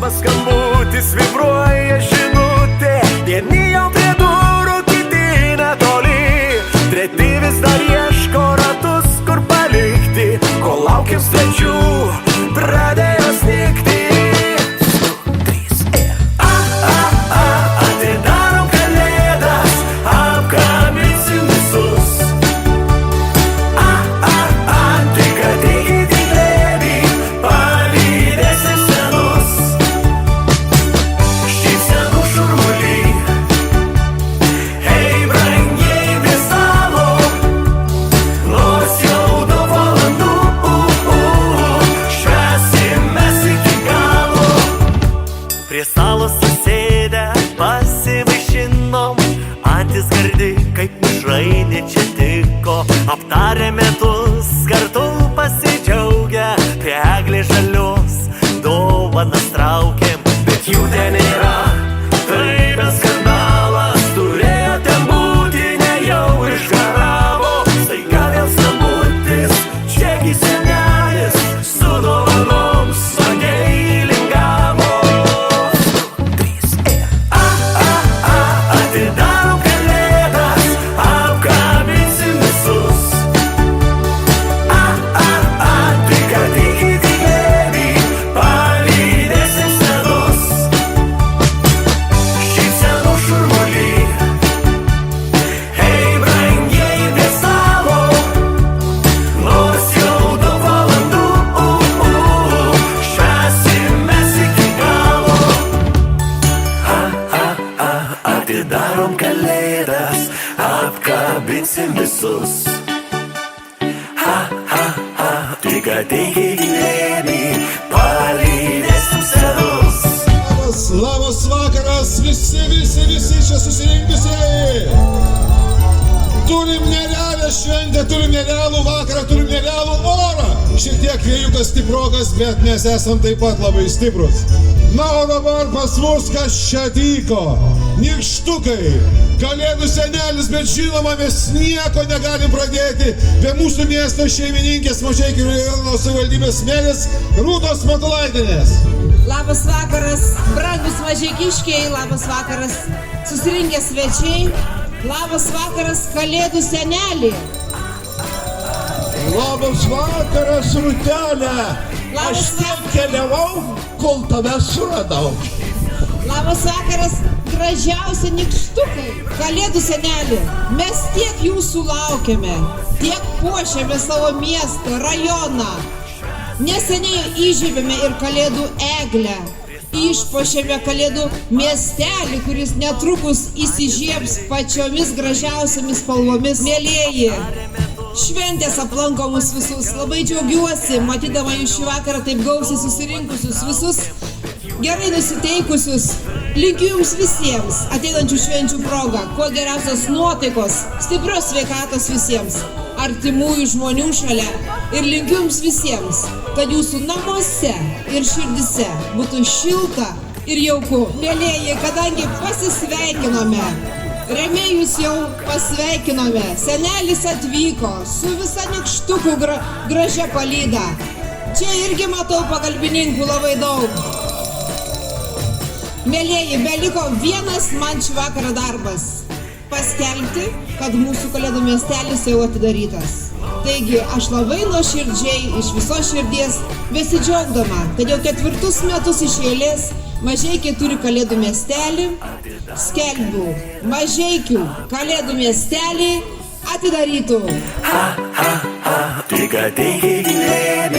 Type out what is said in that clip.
skamba skambutis, vibruoja žinutė. Vieni jau prie durų, kiti netoli, treti vis dar ieško ratus, kur palikti. Kol laukiam svečių, pradėjo snigti. Atidarom kalėdas, apkabinsim visus. Tik ateikit į glėbį, palydėsim senus. Šypsenų šurmulį, hei brangieji prie stalo, nors jau daug valandų, švęsim mes iki galo. Prie stalo susėdę pasivaišinom, antis gardi kaip mišrainė čia tiko. Aptarę metus, kartu pasidžiaugę, prie eglės žalios dovanas traukėm. Bet jų ten nėra, tai be skandalas, turėjo ten būti, nejau išgaravo. Staiga vėl skambutis, čiagi senelis, su dovanom smagiai lingavo. Atidarom kalėdas, apkabinsim visus. Tik ateikit į glėbį, palydėsim senus. Šypsenų šurmulį, hei brangieji prie stalo, nors jau daug valandų, švęsim mes iki galo. Atidarom kalėdas, apkabinsim visus. Tik ateikit į glėbį, palydėsim senus. Labas vakaras, visi čia susirinkusieji. Turim nerealią šventę, turim nerealų vakarą, turim nerealų orą. Šiek tiek vėjukas stiprokas, bet mes esam taip pat labai stiprus. Na, o dabar pas mus kas čia atvyko. Nykštukai, kalėdų senelis, bet žinoma, mes nieko negalim pradėti be mūsų miesto šeimininkės Mažeikių rajono savivaldybės merės Rūtos Matulaitienės. Labas vakaras, brangus mažeikiškiai, labas vakaras, susirinkę svečiai, labas vakaras, kalėdų senelį. Labas vakaras, Rūtelė. Aš tiek keliavau, kol tave suradau. Labas vakaras, gražiausi nykštukai, kalėdų senelį. Mes tiek jūsų laukiame, tiek puošiame savo miestą, rajoną. Neseniai įžiebėme ir kalėdų eglę. Išpuošėme kalėdų miestelį, kuris netrukus įsižiebs pačiomis gražiausiamis spalvomis. Mielieji, šventės aplanko mus visus. Labai džiaugiuosi, matydama jūs šį vakarą taip gausiai susirinkusius, visus gerai nusiteikusius. Linkiu jums visiems ateinančių švenčių progą, kuo geriausios nuotaikos, stiprios sveikatos visiems, artimųjų žmonių šalia. Ir linkiu jums visiems, kad jūsų namuose ir širdise būtų šilta ir jauku. Mielieji, kadangi pasisveikinome, rėmėjus jau pasveikinome, senelis atvyko su visa nykštukų gražia palyda. Čia irgi matau pagalbininkų labai daug. Mielieji, beliko vienas man šį vakarą darbas – paskelbti, kad mūsų kalėdų miestelis jau atidarytas. Taigi, aš labai nuoširdžiai, iš visos širdies, besidžiaugdama, kad jau 4 metus iš eilės Mažeikiai turi kalėdų miestelį, skelbiu, Mažeikių kalėdų miestelį atidarytų. Tik ateikit į glėbį.